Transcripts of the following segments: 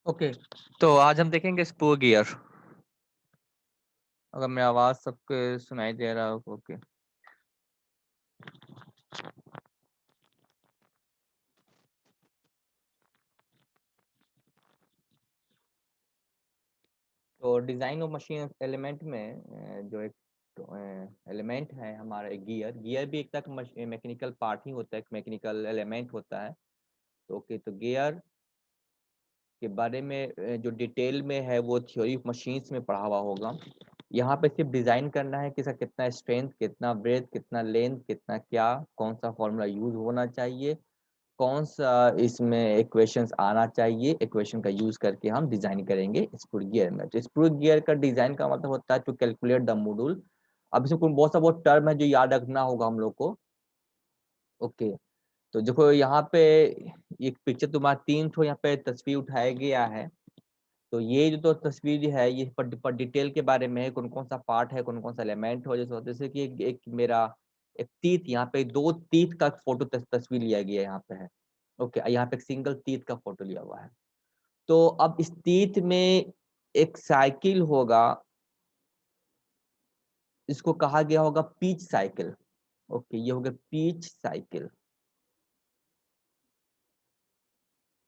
Okay, तो आज हम देखेंगे स्पूर गियर। अगर मेरा आवाज सबके सुनाई दे रहा हो, ओके। तो डिजाइन ऑफ मशीन एलिमेंट में जो एक एलिमेंट है हमारा, एक गियर। गियर भी एक तक मैकेनिकल पार्ट ही होता है, एक मैकेनिकल एलिमेंट होता है। तो ओके, तो गियर के बारे में जो डिटेल में है वो थ्योरी ऑफ मशीन्स में पढ़ा हुआ होगा। यहाँ पे सिर्फ डिजाइन करना है कि इसका कितना स्ट्रेंथ, कितना ब्रेथ, कितना लेंथ, कितना क्या, कौन सा फॉर्मूला यूज होना चाहिए, कौन सा इसमें इक्वेशंस आना चाहिए, इक्वेशन का यूज करके हम डिजाइन करेंगे स्पूर गियर में। तो स्पूर गियर का डिजाइन का मतलब होता है टू कैलकुलेट द मॉड्यूल। अब इसमें बहुत सा बहुत टर्म है जो याद रखना होगा हम लोग को। ओके, तो देखो यहाँ पे एक पिक्चर तुम्हारा तीन ठो यहाँ पे तस्वीर उठाया गया है। तो ये जो तो तस्वीर है ये पर डिटेल के बारे में है, कौन कौन सा पार्ट है, कौन कौन सा एलिमेंट हो। जैसे कि एक मेरा एक तीत, यहाँ पे दो तीत का फोटो तस्वीर लिया गया यहाँ पे है। ओके, यहाँ पे एक सिंगल तीत का फोटो लिया हुआ है। तो अब इस तीत में एक साइकिल होगा, इसको कहा गया होगा पीच साइकिल। ओके, ये हो गया पीच साइकिल।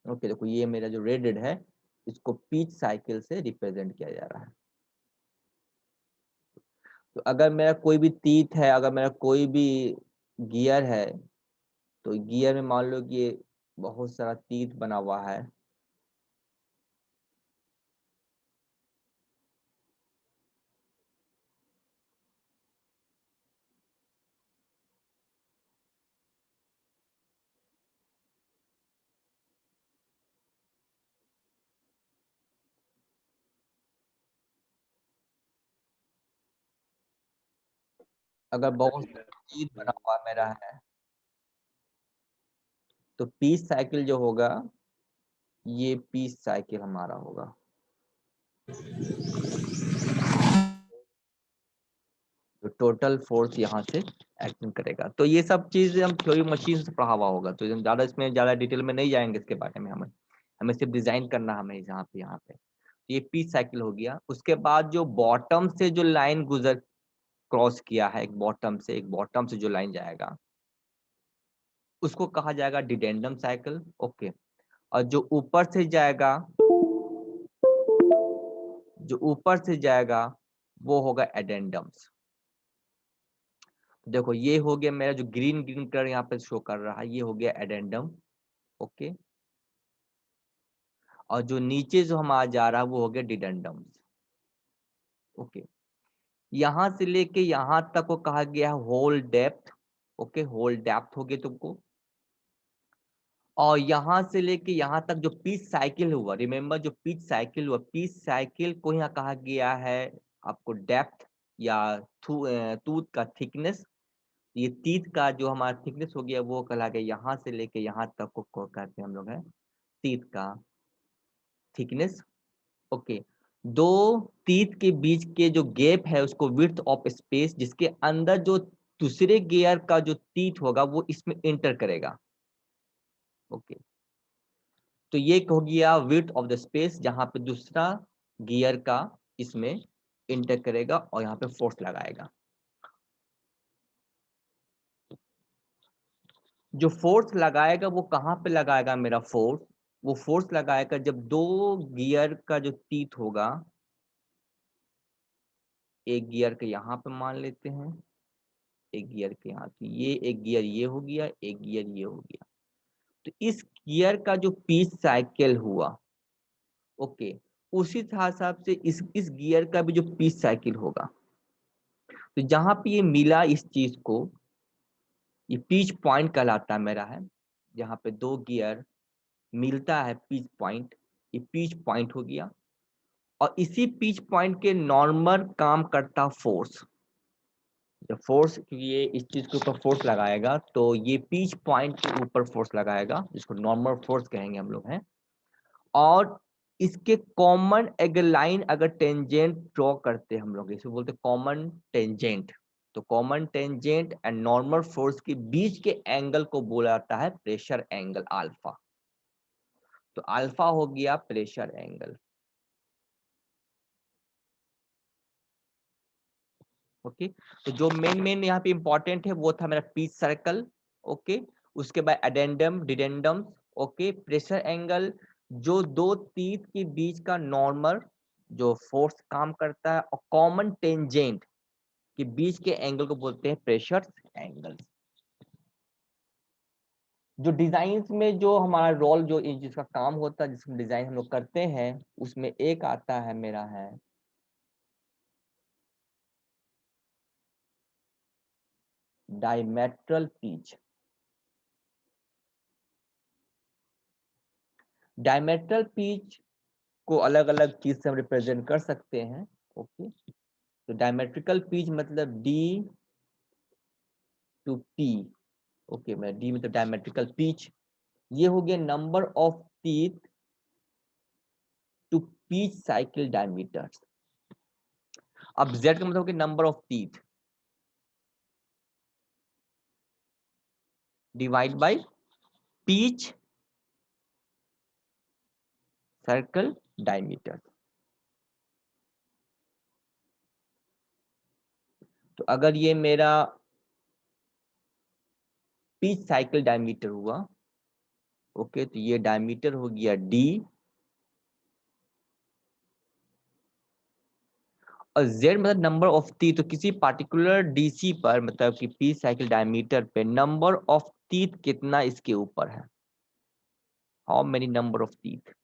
ओके, देखो ये मेरा जो रेडेड है इसको पीच साइकिल से रिप्रेजेंट किया जा रहा है। तो अगर मेरा कोई भी तीत है, अगर मेरा कोई भी गियर है, तो गियर में मान लो कि ये बहुत सारा तीत बना हुआ है। अगर बहुत सारा तीत बना हुआ मेरा है तो पीस साइकिल जो होगा ये पीस साइकिल हमारा होगा। तो टोटल फोर्स यहाँ से एक्शन करेगा। तो ये सब चीज हम थ्योरी मशीन से पढ़ा हुआ होगा, तो हम ज्यादा इसमें ज्यादा डिटेल में नहीं जाएंगे इसके बारे में। हमें हमें सिर्फ डिजाइन करना, हमें यहाँ पे तो ये पीस साइकिल हो गया। उसके बाद जो बॉटम से जो लाइन गुजर क्रॉस किया है, एक बॉटम से जो लाइन जाएगा उसको कहा जाएगा डिडेंडम साइकिल। ओके, और जो ऊपर से जाएगा, जो ऊपर से जाएगा वो होगा एडेंडम्स। देखो ये हो गया मेरा जो ग्रीन ग्रीन कलर यहाँ पे शो कर रहा है, ये हो गया एडेंडम। ओके, और जो नीचे जो हम आ जा रहा है वो हो गया डिडेंडम्स। ओके, यहां से लेके यहां तक को कहा गया है whole depth. Okay, whole depth हो गया तुमको। और यहां से लेके यहां तक जो पीस साइकिल हुआ, रिमेम्बर जो पीस साइकिल हुआ, पीस साइकिल को यहाँ कहा गया है आपको डेप्थ या टूथ का थिकनेस। ये टीथ का जो हमारा थिकनेस हो गया वो कहला गया, यहाँ से लेके यहाँ तक को कहते हैं हम लोग है टीथ का थिकनेस। ओके, दो टीथ के बीच के जो गैप है उसको विड्थ ऑफ स्पेस, जिसके अंदर जो दूसरे गियर का जो टीथ होगा वो इसमें एंटर करेगा। ओके, तो ये हो गया विड्थ ऑफ द स्पेस जहां पे दूसरा गियर का इसमें एंटर करेगा और यहाँ पे फोर्स लगाएगा। जो फोर्स लगाएगा वो कहाँ पे लगाएगा मेरा फोर्स, वो फोर्स लगाएगा जब दो गियर का जो टीथ होगा, एक गियर के यहाँ पे मान लेते हैं, एक गियर के यहाँ, तो ये एक गियर ये हो गया, एक गियर ये हो गया। तो इस गियर का जो पीस साइकिल हुआ, ओके, उसी हिसाब से इस गियर का भी जो पीस साइकिल होगा। तो जहां पे ये मिला इस चीज को, ये पीच पॉइंट कहलाता है मेरा है। जहाँ पे दो गियर मिलता है पीच पॉइंट, ये पीच पॉइंट हो गया। और इसी पीच पॉइंट के नॉर्मल काम करता फोर्स। जब फोर्स, क्योंकि ये इस चीज के ऊपर फोर्स लगाएगा तो ये पीच पॉइंट के ऊपर फोर्स लगाएगा, जिसको नॉर्मल फोर्स कहेंगे हम लोग हैं। और इसके कॉमन अगर लाइन अगर टेंजेंट ड्रॉ करते हैं हम लोग, इसे बोलते हैं कॉमन टेंजेंट। तो common tangent and normal force के बीच के एंगल को बोला जाता है प्रेशर एंगल अल्फा। तो अल्फा हो गया प्रेशर एंगल। ओके, तो जो मेन यहाँ पे इंपॉर्टेंट है वो था मेरा पिच सर्कल। ओके, उसके बाद एडेंडम डिडेंडम। ओके, प्रेशर एंगल, जो दो तीत के बीच का नॉर्मल जो फोर्स काम करता है, और कॉमन टेंजेंट के बीच के एंगल को बोलते हैं प्रेशर एंगल। जो डिजाइन में जो हमारा रोल जो जिसका काम होता है, जिसमें डिजाइन हम लोग करते हैं, उसमें एक आता है मेरा है डायमेट्रल पिच। डायमेट्रल पिच को अलग अलग चीज से हम रिप्रेजेंट कर सकते हैं। ओके, तो डायमेट्रिकल पिच मतलब डी टू पी। ओके, मैं डी मतलब डायमेट्रिकल पिच, ये हो गया number of teeth to pitch cycle diameter. अब जेड का मतलब हो गया number of teeth divide by pitch circle diameter. तो अगर ये मेरा पिच साइकिल डायमीटर हुआ, ओके, तो ये डायमीटर हो गया डी, और जेड मतलब नंबर ऑफ टीथ। तो किसी पार्टिकुलर डीसी पर मतलब कि पिच साइकिल डायमीटर पे नंबर ऑफ टीथ कितना इसके ऊपर है, how many number of teeth.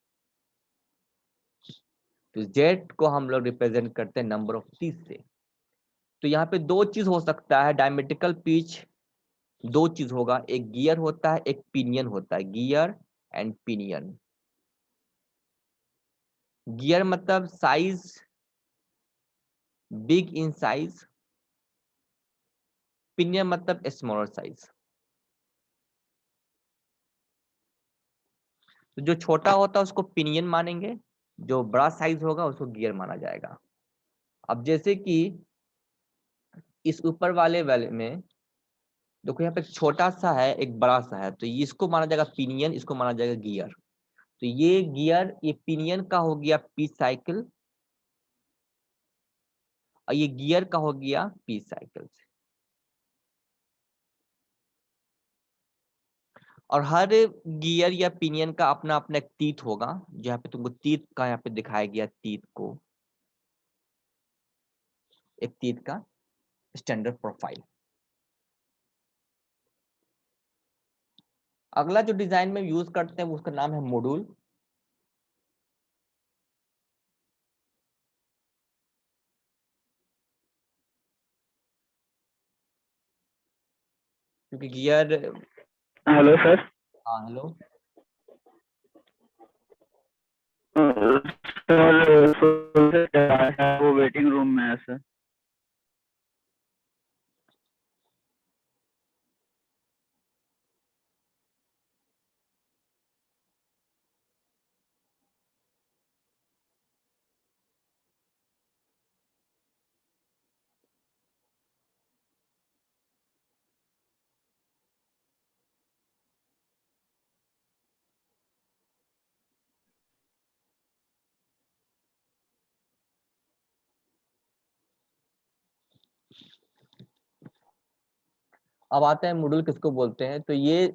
तो जेड को हम लोग रिप्रेजेंट करते हैं नंबर ऑफ टीथ से। तो यहाँ पे दो चीज हो सकता है डायमेट्रिकल पिच, दो चीज होगा, एक गियर होता है, एक पिनियन होता है, गियर एंड पिनियन। गियर मतलब size, big in size, pinion मतलब स्मॉलर साइज। तो जो छोटा होता है उसको पिनियन मानेंगे, जो बड़ा साइज होगा उसको गियर माना जाएगा। अब जैसे कि इस ऊपर वाले वाले में देखो, यहाँ पे एक छोटा सा है एक बड़ा सा है, तो इसको माना जाएगा पिनियन, इसको माना जाएगा गियर। तो ये गियर, ये पिनियन का हो गया पिच साइकिल, और ये गियर का हो गया पिच साइकिल। और हर गियर या पिनियन का अपना अपना एक तीत होगा, जहाँ पे तुमको तीत का यहाँ पे दिखाया गया, तीत को एक तीत का स्टैंडर्ड प्रोफाइल। अगला जो डिजाइन में यूज करते हैं उसका नाम है मॉड्यूल। क्योंकि गियर। Hello sir. हाँ हेलो। सर वो वेटिंग रूम में है सर। अब आते हैं मॉड्यूल किसको बोलते हैं। तो ये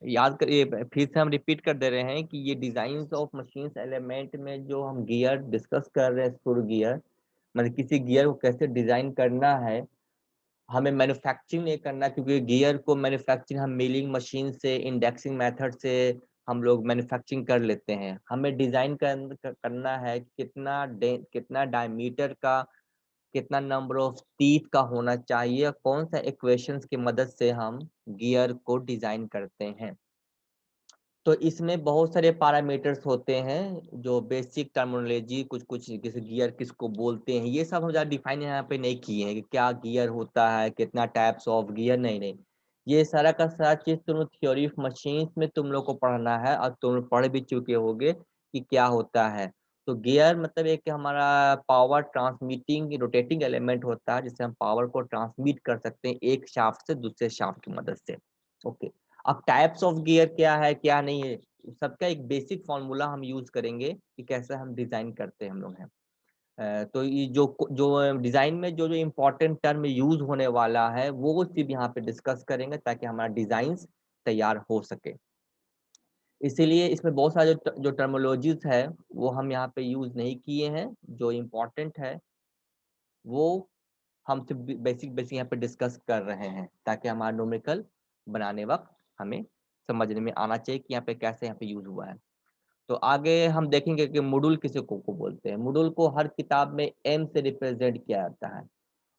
याद करिए, फिर से हम रिपीट कर दे रहे हैं कि ये डिजाइन ऑफ मशीन्स एलिमेंट में जो हम गियर डिस्कस कर रहे हैं, स्क्रू गियर, मतलब किसी गियर को कैसे डिजाइन करना है, हमें मैन्युफैक्चरिंग नहीं करना, क्योंकि गियर को मैन्युफैक्चरिंग हम मिलिंग मशीन से, इंडेक्सिंग मेथड से हम लोग मैन्युफैक्चरिंग कर लेते हैं। हमें डिजाइन करना है कितना डायमीटर का, कितना नंबर ऑफ टीथ का होना चाहिए, कौन सा इक्वेशंस की मदद से हम गियर को डिजाइन करते हैं। तो इसमें बहुत सारे पैरामीटर्स होते हैं, जो बेसिक टर्मिनोलॉजी कुछ कुछ, जैसे गियर किसको बोलते हैं, ये सब हम ज़्यादा डिफाइन यहाँ पे नहीं किए हैं कि क्या गियर होता है, कितना टाइप्स ऑफ गियर, नहीं नहीं। ये सारा का सारा चीज तुम थ्योरी ऑफ मशीन्स में तुम लोग को पढ़ना है, और तुम लोग पढ़ भी चुके होगे कि क्या होता है। तो गियर मतलब एक हमारा पावर ट्रांसमिटिंग रोटेटिंग एलिमेंट होता है, जिससे हम पावर को ट्रांसमिट कर सकते हैं एक शाफ्ट से दूसरे शाफ्ट की मदद से। ओके, अब टाइप्स ऑफ गियर क्या है क्या नहीं है, सबका एक बेसिक फॉर्मूला हम यूज करेंगे कि कैसे हम डिजाइन करते हैं हम लोग हैं। तो ये जो जो डिजाइन में जो जो इम्पोर्टेंट टर्म यूज होने वाला है वो चीज यहाँ पे डिस्कस करेंगे ताकि हमारा डिजाइन तैयार हो सके। इसीलिए इसमें बहुत सारे जो टर्मोलॉजीज है वो हम यहाँ पे यूज नहीं किए हैं, जो इम्पोर्टेंट है वो हम सिर्फ बेसिक बेसिक यहाँ पे डिस्कस कर रहे हैं ताकि हमारा न्यूमेरिकल बनाने वक्त हमें समझने में आना चाहिए कि यहाँ पे कैसे यहाँ पे यूज हुआ है। तो आगे हम देखेंगे कि मॉड्यूल किसे को बोलते हैं। मॉड्यूल को हर किताब में एम से रिप्रेजेंट किया जाता है।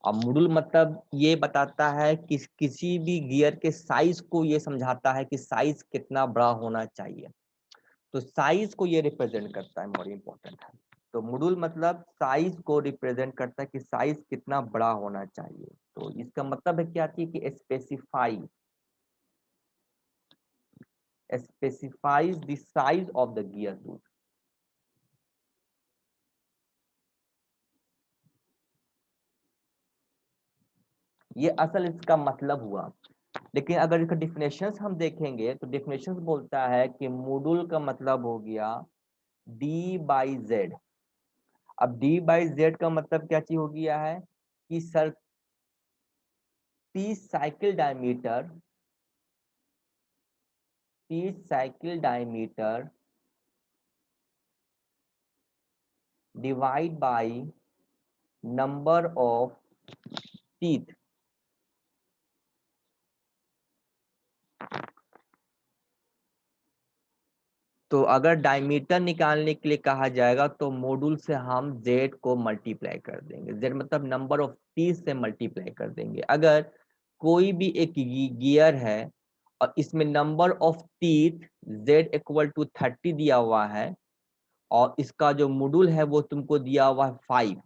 अब मॉड्यूल मतलब ये बताता है कि किसी भी गियर के साइज को ये समझाता है कि साइज कितना बड़ा होना चाहिए। तो साइज को ये रिप्रेजेंट करता है, मोर इम्पोर्टेंट है। तो मॉड्यूल मतलब साइज को रिप्रेजेंट करता है कि साइज कितना बड़ा होना चाहिए। तो इसका मतलब है क्या चीज कि specifies the size of the gear tooth। ये असल इसका मतलब हुआ। लेकिन अगर इसका डिफिनेशंस हम देखेंगे तो डिफिनेशंस बोलता है कि मॉड्यूल का मतलब हो गया डी बाई जेड। अब डी बाई जेड का मतलब क्या चीज हो गया है कि sir 30 cycle diameter divide by number of teeth. तो अगर डायमीटर निकालने के लिए कहा जाएगा तो मॉड्यूल से हम z को मल्टीप्लाई कर देंगे। z मतलब नंबर ऑफ टीथ से मल्टीप्लाई कर देंगे। अगर कोई भी एक गियर है और इसमें number of teeth z equal to 30 दिया हुआ है और इसका जो मॉड्यूल है वो तुमको दिया हुआ है 5,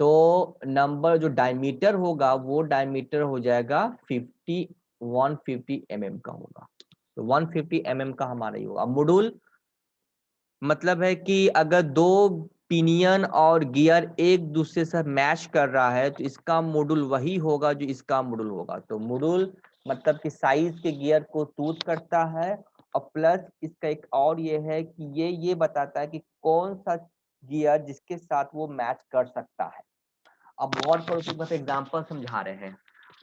तो नंबर जो डायमीटर होगा वो डायमीटर हो जाएगा 150 mm का होगा। तो 150 mm का हमारा ही होगा। मॉड्यूल मतलब है कि अगर दो पिनियन और गियर एक दूसरे से मैच कर रहा है तो इसका मॉड्यूल वही होगा जो इसका मॉड्यूल होगा। तो मॉड्यूल मतलब कि साइज के गियर को टूट करता है और प्लस इसका एक और ये है कि ये बताता है कि कौन सा गियर जिसके साथ वो मैच कर सकता है। अब गौर करो कि बस एग्जांपल समझा रहे हैं।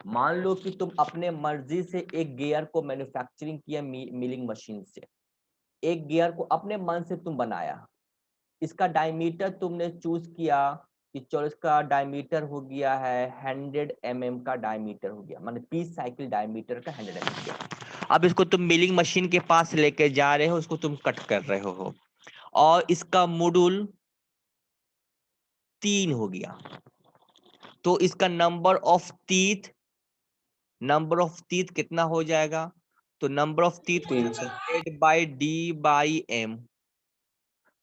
मान लो कि तुम अपने मर्जी से एक गियर को मैन्युफैक्चरिंग किया मिलिंग मशीन से, एक गियर को अपने मन से तुम बनाया। इसका डायमीटर तुमने चूज किया कि चलो इसका डायमीटर हो गया है 100 mm का डायमीटर हो गया, माने 30 साइकिल डायमीटर का 100 mm गया। अब इसको तुम मिलिंग मशीन के पास लेके जा रहे हो, उसको तुम कट कर रहे हो और इसका मॉड्यूल 3 हो गया। तो इसका नंबर ऑफ टीथ कितना हो जाएगा? तो number of teeth divided by D by M.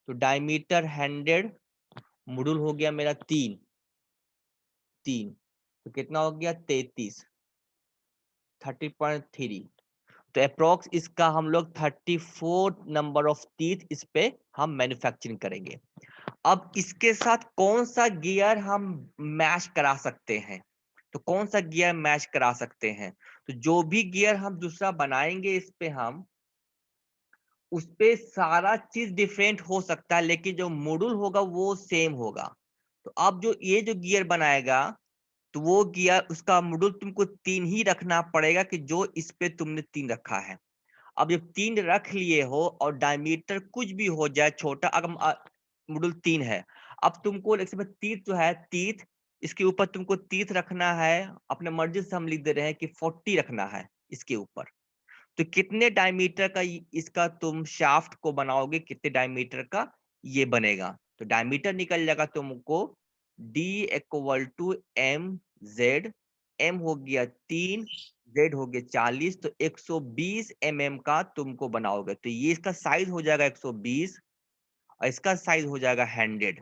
तो डायमीटर 100, मॉड्यूल हो गया मेरा 3, तो कितना हो गया 30.3। तो अप्रोक्स इसका हम लोग 34 नंबर ऑफ टीथ इस पे हम मैन्युफैक्चरिंग करेंगे। अब इसके साथ कौन सा गियर हम मैच करा सकते हैं? तो कौन सा गियर मैच करा सकते हैं? तो जो भी गियर हम दूसरा बनाएंगे इस पे हम उस पे सारा चीज डिफरेंट हो सकता है लेकिन जो मॉड्यूल होगा वो सेम होगा। तो अब जो ये जो गियर बनाएगा तो वो गियर उसका मॉड्यूल तुमको 3 ही रखना पड़ेगा कि जो इस पे तुमने 3 रखा है। अब जब 3 रख लिए हो और डायमीटर कुछ भी हो जाए छोटा, अगर मॉड्यूल 3 है, अब तुमको तीत जो है तीत, इसके ऊपर तुमको तीत रखना है, अपने मर्जी से हम लिख दे रहे हैं कि 40 रखना है इसके ऊपर। तो कितने डायमीटर का इसका तुम शाफ्ट को बनाओगे, कितने डायमीटर का ये बनेगा? तो डायमीटर निकल जाएगा तुमको D equal to M Z. M हो गया 3, जेड हो गया 40, तो 120 mm का तुमको बनाओगे। तो ये इसका साइज हो जाएगा 120 और इसका साइज हो जाएगा 100।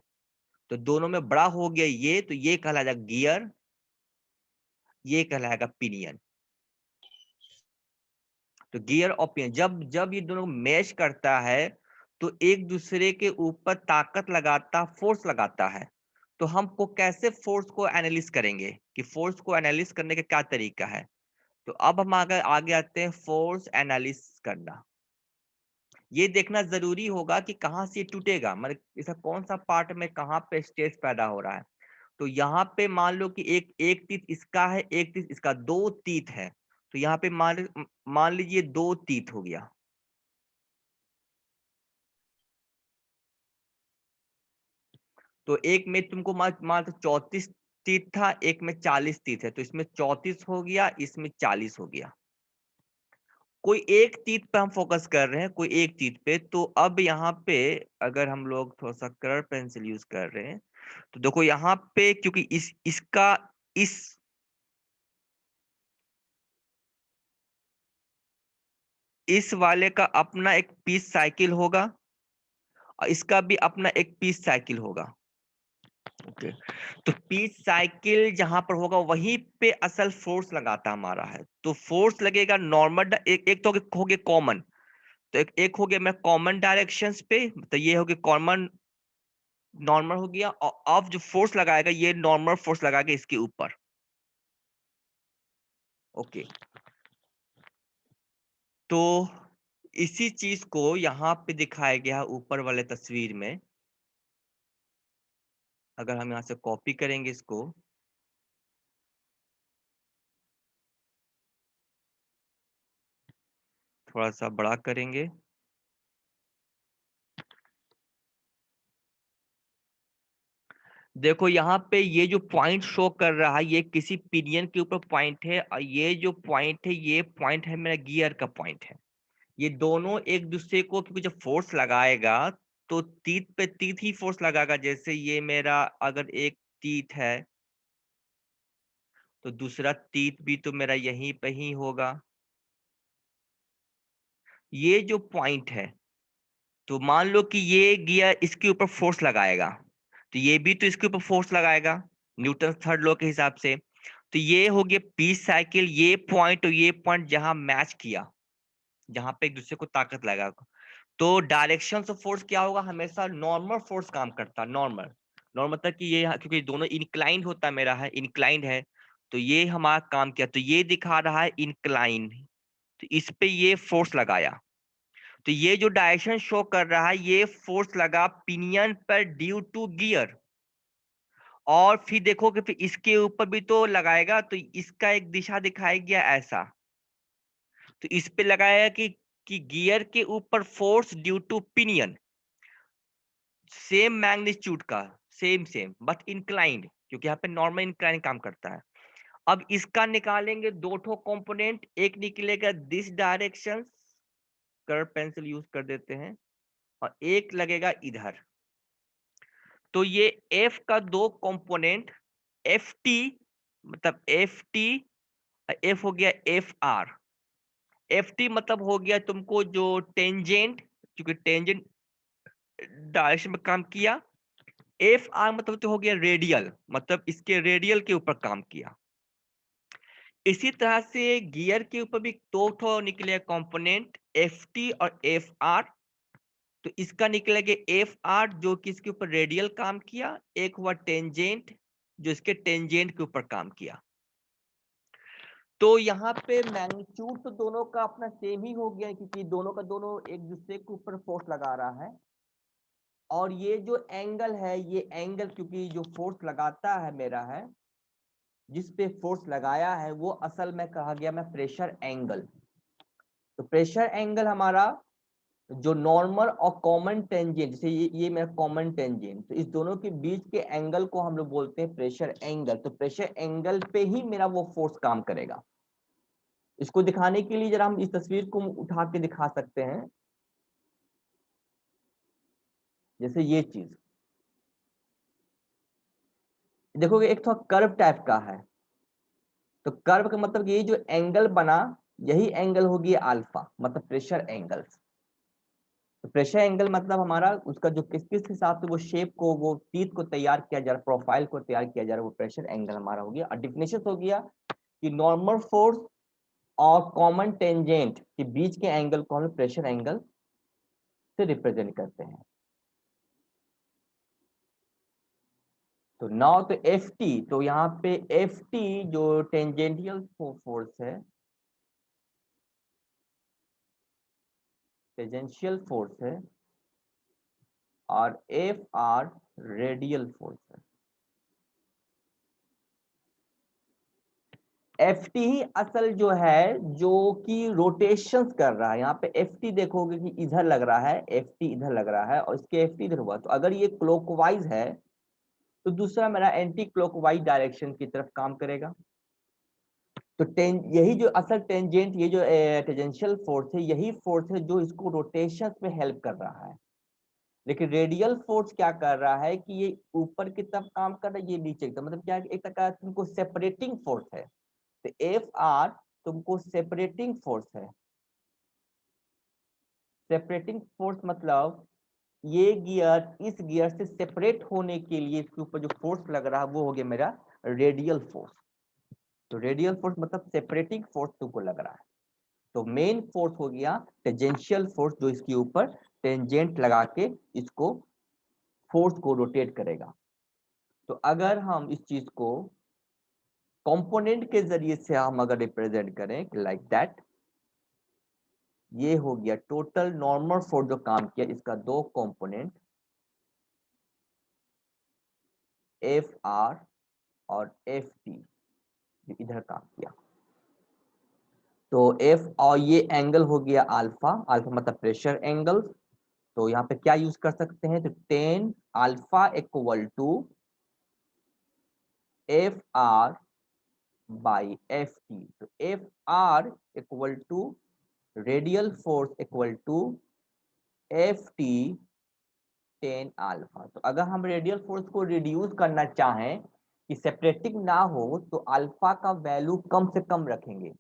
तो दोनों में बड़ा हो गया ये, तो ये कहलाएगा गियर, ये कहलाएगा पिनियन। तो गियर और पिनियन जब जब ये दोनों मैच करता है तो एक दूसरे के ऊपर ताकत लगाता, फोर्स लगाता है। तो हमको कैसे फोर्स को एनालिसिस करेंगे कि फोर्स को एनालिसिस करने का क्या तरीका है? तो अब हम आगे आते हैं फोर्स एनालिसिस करना। ये देखना जरूरी होगा कि कहाँ से टूटेगा, मतलब इसका कौन सा पार्ट में कहाँ पे स्ट्रेस पैदा हो रहा है। तो यहाँ पे मान लो कि एक तीत इसका है, एक तीत इसका, दो तीत है। तो यहाँ पे मान लीजिए दो तीत हो गया। तो एक में तुमको मान 34 तीत था, एक में 40 तीत है, तो इसमें 34 हो गया, इसमें 40 हो गया। कोई एक तीत पे हम फोकस कर रहे हैं, कोई एक तीत पे। तो अब यहाँ पे अगर हम लोग थोड़ा सा कलर पेंसिल यूज कर रहे हैं, तो देखो यहाँ पे क्योंकि इसका इस वाले का अपना एक पीस साइकिल होगा और इसका भी अपना एक पीस साइकिल होगा। ओके, तो पीस साइकिल जहां पर होगा वहीं पे असल फोर्स लगाता हमारा है। तो फोर्स लगेगा नॉर्मल, एक तो हो गया कॉमन। तो एक हो गया मैं कॉमन डायरेक्शंस पे, तो ये हो गया कॉमन नॉर्मल हो गया। और अब जो फोर्स लगाएगा ये नॉर्मल फोर्स लगाएगा इसके ऊपर। ओके, तो इसी चीज को यहाँ पे दिखाया गया ऊपर वाले तस्वीर में। अगर हम यहाँ से कॉपी करेंगे इसको, थोड़ा सा बड़ा करेंगे, देखो यहाँ पे ये जो पॉइंट शो कर रहा है ये किसी पिनियन के ऊपर पॉइंट है, और ये जो पॉइंट है ये पॉइंट है मेरा गियर का पॉइंट है। ये दोनों एक दूसरे को, क्योंकि जब फोर्स लगाएगा तो तीत पे तीत ही फोर्स लगाएगा। जैसे ये मेरा अगर एक तीत है तो दूसरा तीत भी तो मेरा यहीं पे ही होगा। ये जो पॉइंट है, तो मान लो कि ये गियर इसके ऊपर फोर्स लगाएगा, तो ये भी तो इसके ऊपर फोर्स लगाएगा न्यूटन थर्ड लॉ के हिसाब से। तो ये हो गया पीस साइकिल, ये पॉइंट और ये पॉइंट जहां मैच किया, जहां पे एक दूसरे को ताकत लगा। तो डायरेक्शन ऑफ फोर्स क्या होगा, हमेशा नॉर्मल फोर्स काम करता है। नॉर्मल नॉर्मल मतलब कि ये क्योंकि दोनों इंक्लाइंड होता है, मेरा है इंक्लाइंड है, तो ये हमारा काम किया, तो ये दिखा रहा है इंक्लाइन, तो इस पे ये फोर्स लगाया। तो ये जो डायरेक्शन शो कर रहा है ये फोर्स लगा पिनियन पर ड्यू टू गियर। और फिर देखो कि फिर इसके ऊपर भी तो लगाएगा, तो इसका एक दिशा दिखाया गया ऐसा। तो इस पे लगाया कि गियर के ऊपर force due to pinion, same magnitude का, सेम सेम बट इंक्लाइंड, क्योंकि यहाँ पे नॉर्मल इंक्लाइन काम करता है। अब इसका निकालेंगे दो ठो कंपोनेंट, एक निकलेगा this direction, curve pencil use कर देते हैं, और एक लगेगा इधर। तो ये एफ का दो कंपोनेंट, एफ टी मतलब एफ टी, एफ हो गया एफ आर। एफ टी मतलब हो गया तुमको जो टेंजेंट, क्योंकि टेंजेंट डायरेक्शन में काम किया। एफ आर मतलब तो हो गया रेडियल, मतलब इसके रेडियल के ऊपर काम किया। इसी तरह से गियर के ऊपर भी दो ठो निकले कंपोनेंट, एफ टी और एफ आर। तो इसका निकलेगा एफ आर जो कि इसके ऊपर रेडियल काम किया, एक हुआ टेंजेंट जो इसके टेंजेंट के ऊपर काम किया। तो यहाँ पे मैग्नीट्यूड तो दोनों का अपना सेम ही हो गया, क्योंकि दोनों का दोनों एक दूसरे के ऊपर फोर्स लगा रहा है। और ये जो एंगल है, ये एंगल क्योंकि जो फोर्स लगाता है मेरा है, जिस पे फोर्स लगाया है वो असल में कहा गया मैं प्रेशर एंगल। तो प्रेशर एंगल हमारा जो नॉर्मल और कॉमन टेंजेंट, जैसे ये मेरा कॉमन टेंजेंट, तो इस दोनों के बीच के एंगल को हम लोग बोलते हैं प्रेशर एंगल। तो प्रेशर एंगल पे ही मेरा वो फोर्स काम करेगा। इसको दिखाने के लिए जरा हम इस तस्वीर को उठा के दिखा सकते हैं। जैसे ये चीज देखोगे एक थोड़ा कर्व टाइप का है, तो कर्व का मतलब ये जो एंगल बना, यही एंगल होगी अल्फा, मतलब प्रेशर एंगल। तो प्रेशर एंगल मतलब हमारा उसका जो किस किस हिसाब से वो शेप को, वो टीथ को तैयार किया जा रहा, प्रोफाइल को तैयार किया जा रहा है, वो प्रेशर एंगल हमारा हो गया। और डिफिनेशन हो गया कि नॉर्मल फोर्स और कॉमन टेंजेंट के बीच के एंगल को हम प्रेशर एंगल से रिप्रेजेंट करते हैं। तो नाउ तो एफ टी, तो यहाँ पे एफ टी जो टेंजेंटियल फोर्स है, टेंजेंशियल फोर्स है और एफ आर रेडियल फोर्स है। एफ टी ही असल जो है जो कि रोटेशंस कर रहा है। यहाँ पे एफ टी देखोगे कि इधर लग रहा है, एफ टी इधर लग रहा है और इसके एफ टी इधर हुआ। तो अगर ये क्लॉकवाइज है तो दूसरा मेरा एंटी क्लॉकवाइज डायरेक्शन की तरफ काम करेगा। तो यही जो असल टेंजेंट, ये जो टेंजेंशियल फोर्स है, यही फोर्स है जो इसको रोटेशन में हेल्प कर रहा है। लेकिन रेडियल फोर्स क्या कर रहा है कि ये ऊपर की तरफ काम कर रहा है, ये नीचे की तरफ। मतलब क्या है, एक तरह का तुमको सेपरेटिंग फोर्स है। तो एफ आर तुमको सेपरेटिंग फोर्स है। सेपरेटिंग फोर्स मतलब ये गियर इस गियर से सेपरेट होने के लिए इसके ऊपर जो फोर्स लग रहा है वो हो गया मेरा रेडियल फोर्स। तो रेडियल फोर्स मतलब सेपरेटिंग फोर्स तुमको लग रहा है। तो मेन फोर्स हो गया टेंजेंशियल फोर्स, जो इसके ऊपर टेंजेंट लगा के इसको फोर्स को रोटेट करेगा। तो अगर हम इस चीज को कंपोनेंट के जरिए से हम अगर रिप्रेजेंट करें लाइक दैट, ये हो गया टोटल नॉर्मल फोर्स जो काम किया, इसका दो कंपोनेंट एफ आर और एफ टी इधर काम किया। तो एफ और ये एंगल हो गया अल्फा, अल्फा मतलब प्रेशर एंगल। तो यहाँ पे क्या यूज कर सकते हैं, तो tan alpha equal to F R by F T. तो F R equal to radial force equal to F T tan alpha. तो अगर हम रेडियल फोर्स को रिड्यूस करना चाहें कि सेपरेटिंग ना हो, तो अल्फा का वैल्यू कम से कम रखेंगे।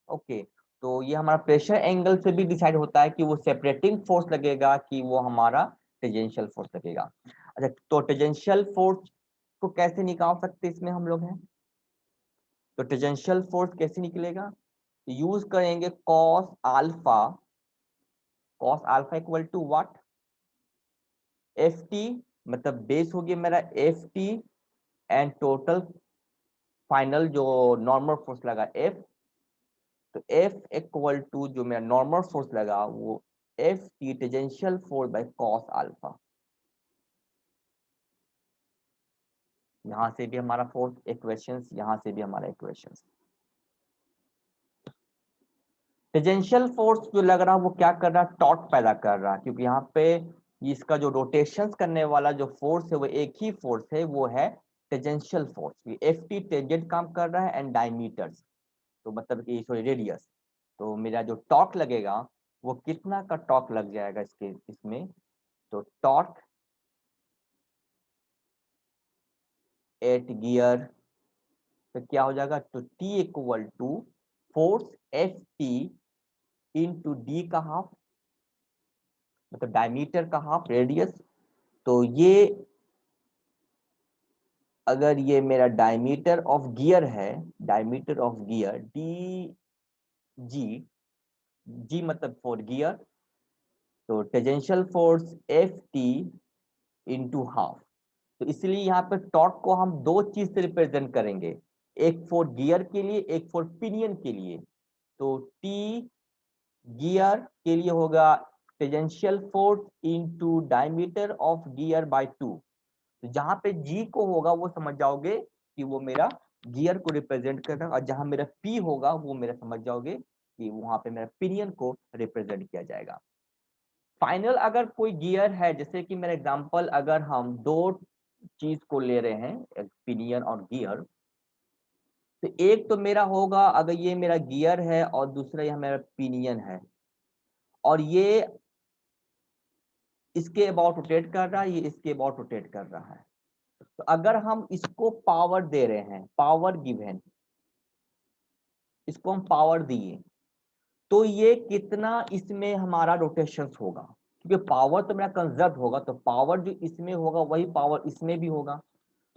ओके, तो ये हमारा प्रेशर एंगल से भी डिसाइड होता है कि वो सेपरेटिंग फोर्स लगेगा कि वो हमारा टेंजेंशियल फोर्स लगेगा। अच्छा, तो टेंजेंशियल फोर्स को कैसे निकाल सकते इसमें हम लोग हैं, तो टेंजेंशियल फोर्स कैसे निकलेगा, यूज करेंगे cos alpha. Cos alpha equal to what, F T, मतलब बेस हो गया मेरा F T and total final जो नॉर्मल फोर्स लगा एफ। तो एफ इक्वल टू जो मेरा नॉर्मल फोर्स लगा वो F T tangential force by cos alpha. यहां से भी हमारा फोर्स इक्वेशंस, यहां से भी हमारा इक्वेशंस। टेंजेंशियल फोर्स जो लग रहा है वो क्या कर रहा है, टॉर्क पैदा कर रहा है, क्योंकि यहाँ पे इसका जो रोटेशंस करने वाला जो फोर्स है वो एक ही फोर्स है, वो है tangential force. F T tangent काम कर रहा है एंड डायमीटर्स, तो मतलब कि सॉरी रेडियस। तो मेरा जो टॉर्क लगेगा वो कितना का टॉर्क लग जाएगा इसके इसमें, तो टॉर्क एट गियर तो क्या हो जाएगा, तो T equal to force F T into D का हाफ, मतलब डायमीटर का हाफ रेडियस। तो ये अगर ये मेरा डायमीटर ऑफ गियर है, diameter of gear D G, G मतलब फॉर गियर, तो tangential force F T into half. तो इसलिए यहाँ पे टॉर्क को हम दो चीज से रिप्रेजेंट करेंगे, एक फॉर गियर के लिए, एक फॉर पिनियन के लिए। तो टी गियर के लिए होगा tangential force into diameter of gear by 2। तो जहां पे जी को होगा वो समझ जाओगे कि वो मेरा गियर को रिप्रेजेंट कर रहा है, और जहां मेरा पी होगा वो मेरा समझ जाओगे कि वहां पे मेरा पिनियन को रिप्रेजेंट किया जाएगा। फाइनल अगर कोई गियर है, जैसे कि मेरा एग्जांपल अगर हम दो चीज को ले रहे हैं, एक पिनियन और गियर, तो एक तो मेरा होगा अगर ये मेरा गियर है और दूसरा यह मेरा पिनियन है, और ये इसके अबाउट रोटेट कर रहा है, ये इसके अबाउट रोटेट कर रहा है। तो अगर हम इसको पावर दे रहे हैं, पावर गिवन, इसको हम पावर दिए, तो ये कितना इसमें हमारा रोटेशन होगा, क्योंकि पावर तो मेरा कंजर्व होगा, तो पावर जो इसमें होगा वही पावर इसमें भी होगा।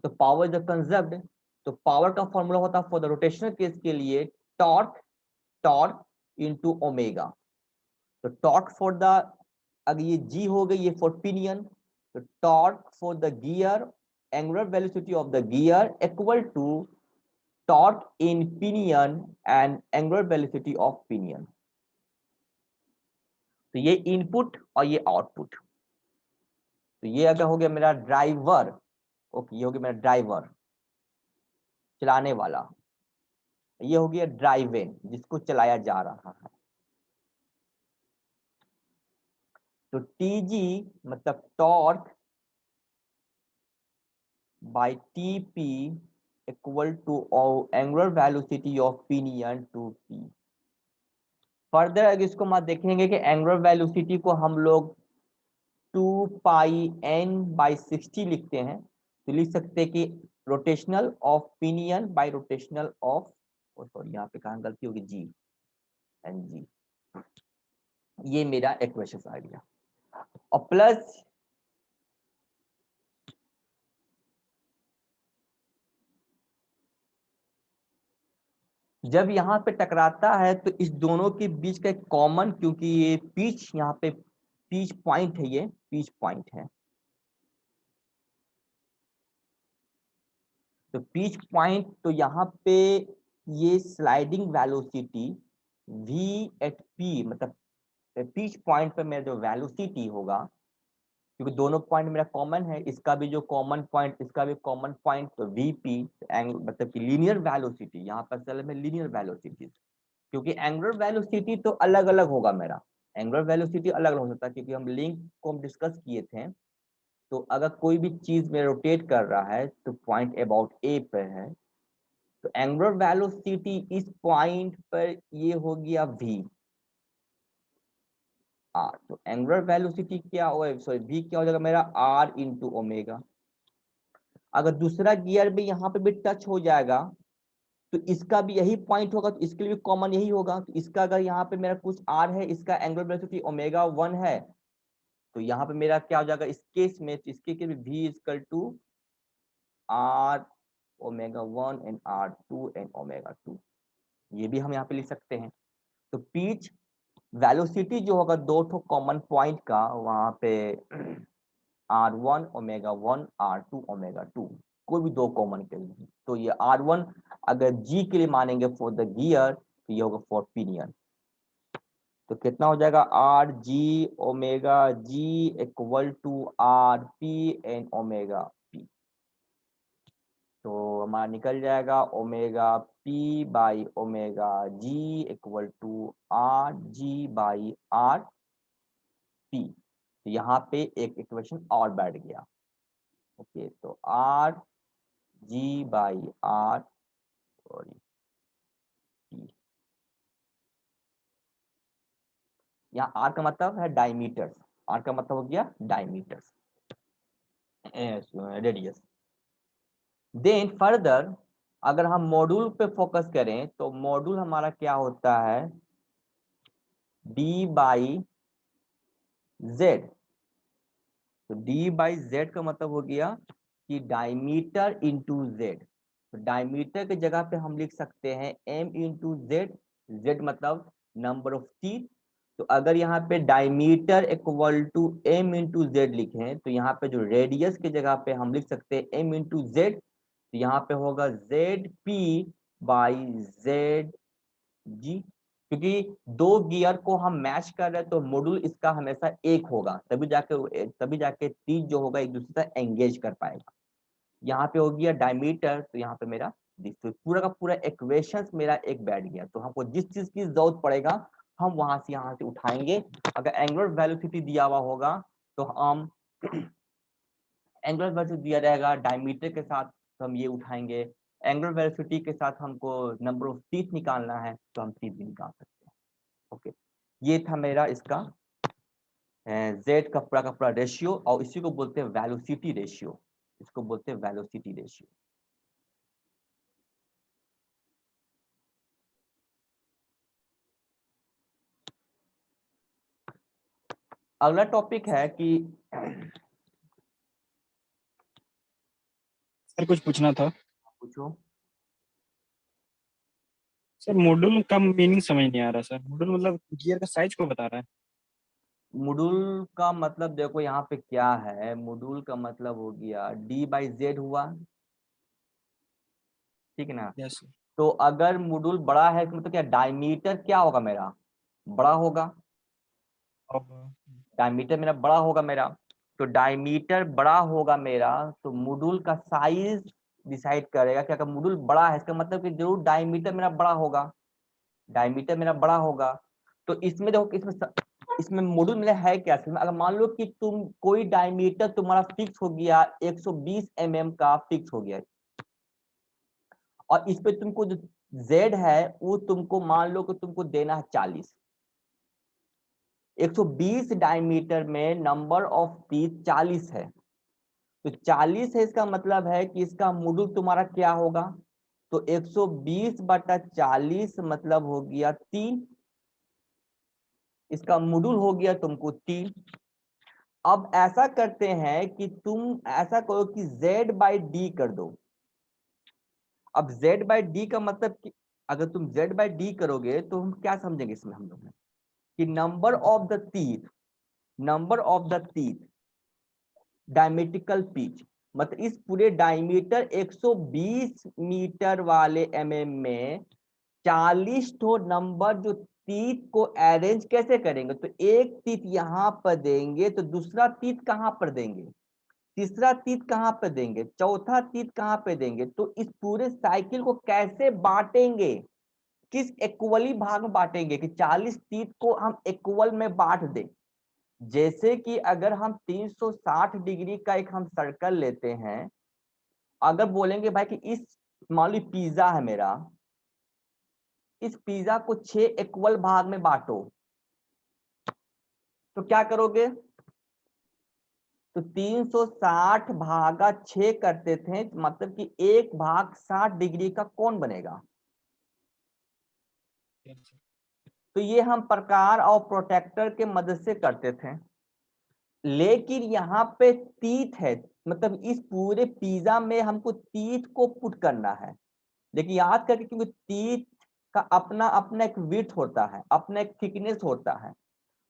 तो पावर जब कंजर्व्ड, तो पावर का फॉर्मूला होता है फॉर द रोटेशनल केस के लिए टॉर्क, टॉर्क इनटू ओमेगा। तो टॉर्क फॉर द, अगर ये जी हो गई ये फॉर पिनियन, तो torque for the gear, angular velocity of the gear equal to torque in pinion and angular velocity of pinion. तो ये इनपुट और ये आउटपुट। तो ये अगर हो गया मेरा ड्राइवर, ओके, ये हो गया मेरा ड्राइवर, चलाने वाला। ये हो गया ड्राइवेन, जिसको चलाया जा रहा है। तो टीजी मतलब torque by TP equal to angular velocity of pinion to P. Further अगर इसको हम देखेंगे कि एंगुलर वेलोसिटी को हम लोग 2πn/60 लिखते हैं, तो लिख सकते हैं कि rotational of pinion by rotational of, sorry यहाँ पे कहाँ गलती होगी, जी एन जी। ये मेरा इक्वेशन आ गया। और प्लस जब यहाँ पे टकराता है तो इस दोनों के बीच का एक कॉमन, क्योंकि ये पिच यहाँ पे पिच पॉइंट है, ये पिच पॉइंट है, तो पिच पॉइंट, तो यहाँ पे ये sliding velocity v at p, मतलब पिच पॉइंट पे मेरा जो वेलोसिटी होगा, क्योंकि दोनों पॉइंट मेरा कॉमन है, इसका भी जो कॉमन पॉइंट, इसका भी कॉमन पॉइंट, तो vp मतलब कि लीनियर वेलोसिटी, यहाँ पर चल में लीनियर वेलोसिटी, क्योंकि एंगुलर वेलोसिटी तो अलग अलग होगा मेरा, एंगुलर वेलोसिटी अलग अलग हो सकता है, क्योंकि हम लिंक को हम डिस्कस किए थे। तो अगर कोई भी चीज में रोटेट कर रहा है तो पॉइंट अबाउट ए पे है, तो एंगुलर वेलोसिटी इस पॉइंट पर ये हो गया v r। तो एंगुलर वेलोसिटी क्या हो, सॉरी v क्या हो जाएगा मेरा r इंटू ओमेगा। अगर दूसरा गियर भी यहाँ पे भी टच हो जाएगा तो इसका भी यही पॉइंट होगा, तो इसके लिए भी कॉमन यही होगा। तो इसका अगर यहाँ पे मेरा कुछ r है, इसका एंगुलर वेलोसिटी ओमेगा 1 है, तो यहाँ पे मेरा क्या हो जाएगा इस केस में, तो इसके केस में v equal to r omega 1 and r2 and omega 2, ये भी हम यहाँ पे लिख सकते हैं। तो पिच वेलोसिटी जो होगा दो ठो कॉमन पॉइंट का, वहां पे r1 ओमेगा 1 r2 ओमेगा 2, कोई भी दो कॉमन के लिए, तो ये r1 अगर g के लिए मानेंगे फॉर द गियर, तो ये होगा फॉर पिनियन। तो कितना हो जाएगा R G omega G equal to R P N omega P. तो हमारा निकल जाएगा omega P by omega G equal to R G by R P. तो यहाँ पे एक इक्वेशन और बैठ गया। ओके, तो R G by R, sorry P, यहाँ आर का मतलब है डायमीटर्स, आर का मतलब हो गया डायमीटर्स, रेडियस। देन फर्दर अगर हम मॉड्यूल पे फोकस करें तो मॉड्यूल हमारा क्या होता है, डी बाई जेड। तो डी बाई जेड का मतलब हो गया कि डायमीटर इंटू जेड। तो डायमीटर की जगह पे हम लिख सकते हैं एम इंटू जेड, जेड मतलब नंबर ऑफ टीथ। तो अगर यहाँ पे diameter equal to M into Z लिखें, तो यहाँ पे जो रेडियस की जगह पे हम लिख सकते हैं एम इंटू जेड, तो यहाँ पे होगा जेड पी बाई जेड जी। क्योंकि दो गियर को हम मैच कर रहे हैं तो मॉड्यूल इसका हमेशा एक होगा, तभी जाके तीज जो होगा एक दूसरे से एंगेज कर पाएगा। यहाँ पे हो गया डायमीटर, तो यहाँ पे मेरा तो पूरा का पूरा इक्वेशंस मेरा एक बैठ गया। तो हमको जिस चीज की जरूरत पड़ेगा हम वहां से यहाँ से उठाएंगे। अगर एंगुलर वेलोसिटी दिया हुआ होगा तो हम एंगुलर वेलोसिटी दिया रहेगा डायमीटर के साथ, तो हम ये उठाएंगे। एंगुलर वेलोसिटी के साथ हमको नंबर ऑफ टीथ निकालना है, तो हम टीथ भी निकाल सकते हैं। ओके, ये था मेरा इसका जेड का पूरा रेशियो, और इसी को बोलते हैं वेलोसिटी रेशियो, इसको बोलते हैं वेलोसिटी रेशियो। अगला टॉपिक है कि सर कुछ पूछना था। पूछो। सर मॉड्यूल का मीनिंग समझ नहीं आ रहा सर, मॉड्यूल मतलब गियर का साइज को बता रहा है। मॉड्यूल का मतलब देखो यहाँ पे क्या है, मॉड्यूल का मतलब हो गया डी बाई जेड हुआ, ठीक है ना। Yes sir. तो अगर मॉड्यूल बड़ा है तो मतलब क्या डायमीटर क्या होगा मेरा, बड़ा होगा। डायमीटर मेरा बड़ा होगा मेरा, तो डायमीटर बड़ा होगा मेरा, तो मॉड्यूल का साइज डिसाइड करेगा कि अगर मॉड्यूल बड़ा है इसका मतलब कि जरूर डायमीटर मेरा बड़ा होगा, डायमीटर मेरा बड़ा होगा। तो इसमें देखो इसमें मॉड्यूल मेरा है क्या, अगर मान लो कि तुम कोई डायमीटर तुम्हारा फिक्स हो गया 120 mm का फिक्स हो गया, और इस पे तुमको जो Z है वो तुमको मान लो कि तुमको देना है 40। 120 डायमीटर में नंबर ऑफ टीथ 40 है, तो 40 है, इसका मतलब है कि इसका मॉड्यूल तुम्हारा क्या होगा, तो 120/40 मतलब हो गया 3, इसका मॉड्यूल हो गया तुमको 3। अब ऐसा करते हैं कि तुम ऐसा करो कि Z/D कर दो। अब Z/D का मतलब कि अगर तुम Z/D करोगे तो हम क्या समझेंगे इसमें हम लोग कि number of the teeth diametrical pitch, मतलब इस पूरे डायमीटर 120 मीटर वाले में 40 तो नंबर जो टीथ को अरेंज कैसे करेंगे, तो एक टीथ यहाँ पर देंगे तो दूसरा टीथ कहाँ पर देंगे, तीसरा तीत कहाँ पे देंगे, चौथा तीत कहाँ पे देंगे, तो इस पूरे साइकिल को कैसे बांटेंगे, किस इक्वली भाग में बांटेंगे कि 40 तीत को हम इक्वल में बांट दें। जैसे कि अगर हम 360 डिग्री का एक हम सर्कल लेते हैं, अगर बोलेंगे भाई कि इस मान ली पिज्जा है मेरा, इस पिज्जा को 6 इक्वल भाग में बांटो, तो क्या करोगे, तो 360 भागा 6 करते थे, मतलब कि 1 भाग 60 डिग्री का कौन बनेगा। तो ये हम प्रकार और प्रोटेक्टर के मदद से करते थे, लेकिन यहाँ पे तीत है, मतलब इस पूरे पिज्जा में हमको तीत को पुट करना है, लेकिन याद करके क्योंकि तीत का अपना अपना एक विड्थ होता है, अपना एक थिकनेस होता है,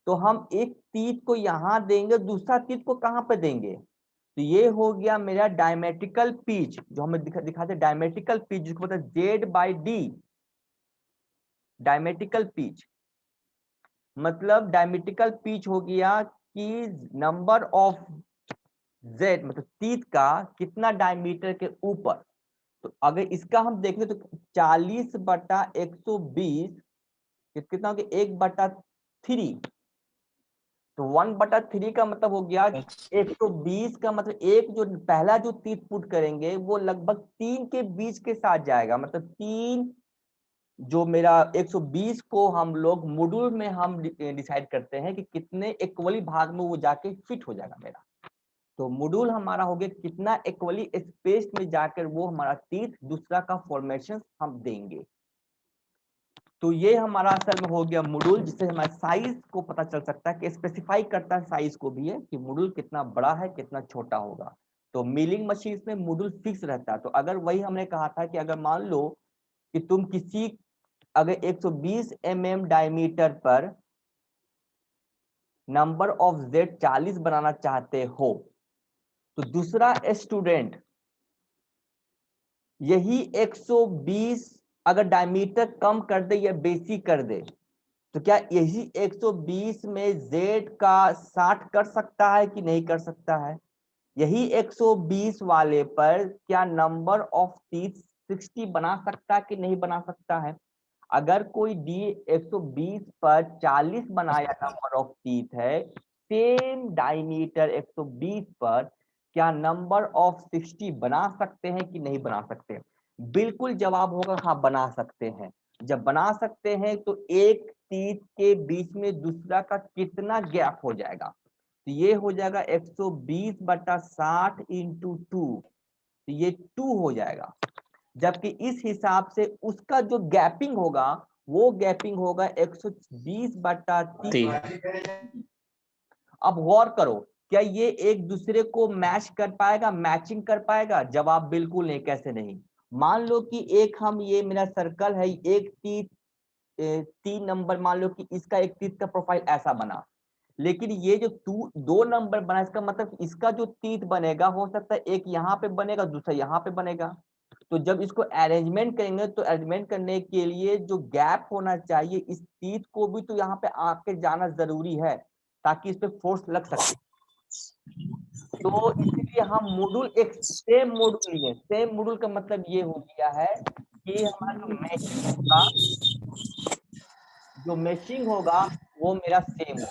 तो हम एक तीत को यहाँ देंगे, दूसरा तीत को कहाँ पे देंगे, तो ये हो गया मेरा डायमेट्रिकल पिच, जो हमें दिखाते डायमेट्रिकल पिच जिसको मतलब Z/D। डायमेट्रिकल पिच मतलब डायमेट्रिकल पिच हो गया कि नंबर ऑफ Z मतलब तीत का कितना डायमीटर के ऊपर, तो अगर इसका हम देखें तो 40/120 कितना हो गया 1/3, तो 1/3 का मतलब हो गया 120 का मतलब एक जो पहला जो तीत पुट करेंगे वो लगभग 3 के बीच के साथ जाएगा, मतलब 3 जो मेरा 120 को हम लोग मॉड्यूल में हम डिसाइड करते हैं कि कितने इक्वली भाग में वो जाके फिट हो जाएगा मेरा, तो मॉड्यूल हमारा हो गया कितना इक्वली स्पेस में जाकर वो हमारा तीत दूसरा का फॉर्मेशन हम देंगे। तो ये हमारा असल में हो गया मॉड्यूल, जिससे हमारे साइज को पता चल सकता है कि स्पेसिफाई करता है साइज को भी है कि मॉड्यूल कितना बड़ा है कितना छोटा होगा। तो मिलिंग मशीन में मॉड्यूल फिक्स रहता है, तो अगर वही हमने कहा था कि अगर मान लो कि तुम किसी अगर 120 mm डायमीटर पर नंबर ऑफ Z 40 बनाना चाहते हो, तो दूसरा स्टूडेंट यही 120 अगर डायमीटर कम कर दे या बेसी कर दे, तो क्या यही 120 में Z का 60 कर सकता है कि नहीं कर सकता है, यही 120 वाले पर क्या नंबर ऑफ टीथ 60 बना सकता है कि नहीं बना सकता है। अगर कोई D 120 पर 40 बनाया नंबर ऑफ टीथ है, सेम डायमीटर 120 पर क्या नंबर ऑफ 60 बना सकते हैं कि नहीं बना सकते, बिल्कुल जवाब होगा हाँ बना सकते हैं। जब बना सकते हैं तो एक टीथ के बीच में दूसरा का कितना गैप हो जाएगा, तो ये हो जाएगा 120/60 इंटू 2, तो ये 2 हो जाएगा, जबकि इस हिसाब से उसका जो गैपिंग होगा वो गैपिंग होगा 120/3। अब गौर करो, क्या ये एक दूसरे को मैच कर पाएगा, मैचिंग कर पाएगा, जवाब बिल्कुल नहीं, कैसे नहीं। मान लो कि एक हम ये मेरा सर्कल है, एक तीत 3 नंबर, मान लो कि इसका एक तीत का प्रोफाइल ऐसा बना, लेकिन ये जो 2 नंबर बना, इसका मतलब इसका जो तीत बनेगा हो सकता है एक यहाँ पे बनेगा दूसरा यहाँ पे बनेगा, तो जब इसको अरेंजमेंट करेंगे तो अरेंजमेंट करने के लिए जो गैप होना चाहिए इस तीत को भी तो यहाँ पे आके जाना जरूरी है, ताकि इस पे फोर्स लग सके। तो इसीलिए हम मॉड्यूल एक सेम मॉड्यूल लिए। सेम मॉड्यूल का मतलब ये हो गया है कि हमारा जो मैचिंग होगा वो मेरा सेम हो,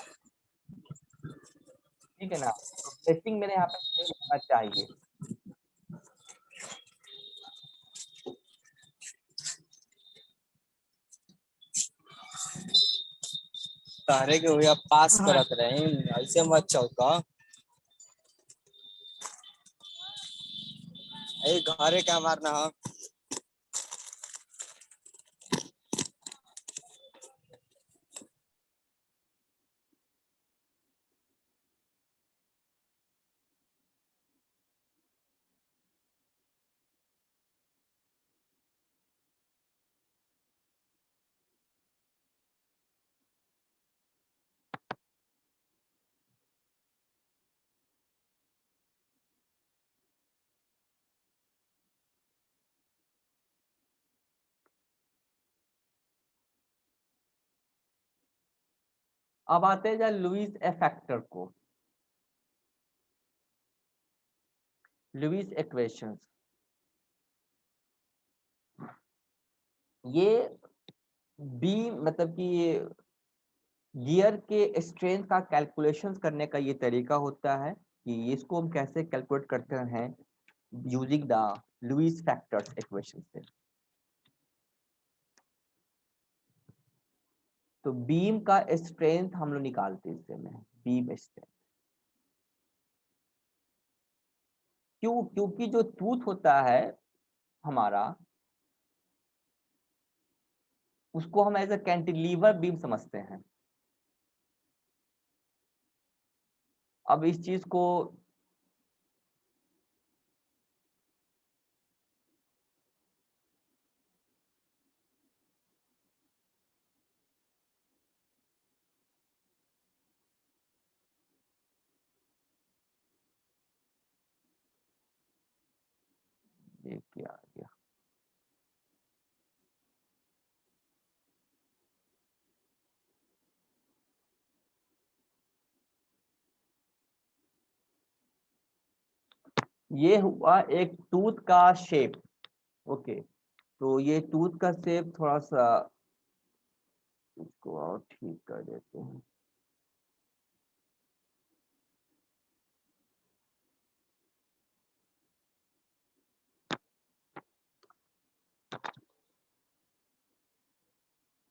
ठीक है ना। तो मैचिंग मेरे यहाँ पे सेम होना चाहिए। तारे के भैया पास करत रहे ऐसे मत चौका। घरे का मारना हम। अब आते हैं लुईस फैक्टर को, लुईस इक्वेशंस। ये बी मतलब कि गियर के स्ट्रेंथ का कैलकुलेशन करने का ये तरीका होता है कि इसको हम कैसे कैलकुलेट करते हैं using the Lewis factors equation से। तो बीम का स्ट्रेंथ हम लोग निकालते हैं इससे में, बीम स्ट्रेंथ। क्योंकि जो टूथ होता है हमारा, उसको हम एज अ कैंटिलीवर बीम समझते हैं। अब इस चीज को ये क्या आ गया, ये हुआ एक टूथ का शेप। ओके, तो ये टूथ का शेप थोड़ा सा इसको और ठीक कर देते हैं।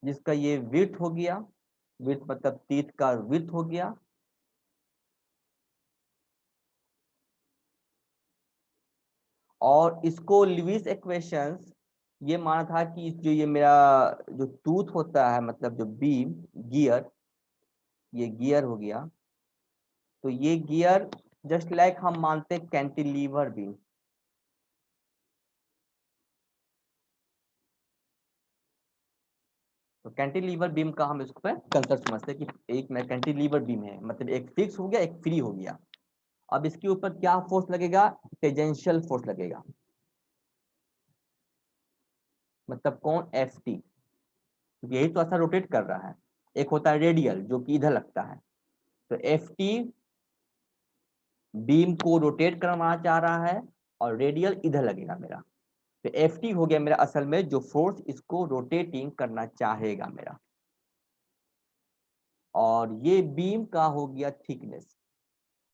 जिसका ये विड्थ हो गया, विड्थ मतलब टीथ का विड्थ हो गया। और इसको लुईस इक्वेशंस ये माना था कि जो ये मेरा जो टूथ होता है मतलब जो बीम गियर, ये गियर हो गया। तो ये गियर जस्ट लाइक हम मानते हैं कैंटिलीवर बीम। तो कैंटिलीवर बीम का हम इसको कंसेप्ट समझते हैं कि एक में कैंटिलीवर बीम है, मतलब एक फिक्स हो गया एक फ्री हो गया। अब इसके ऊपर क्या फोर्स लगेगा, टेंजेंशियल फोर्स लगेगा। मतलब कौन, एफ टी, यही तो ऐसा रोटेट कर रहा है। एक होता है रेडियल जो कि इधर लगता है, तो एफ टी बीम को रोटेट करवाना चाह रहा है और रेडियल इधर लगेगा मेरा। तो एफ टी हो गया मेरा असल में जो फोर्स इसको रोटेटिंग करना चाहेगा मेरा। और ये बीम का हो गया थिकनेस।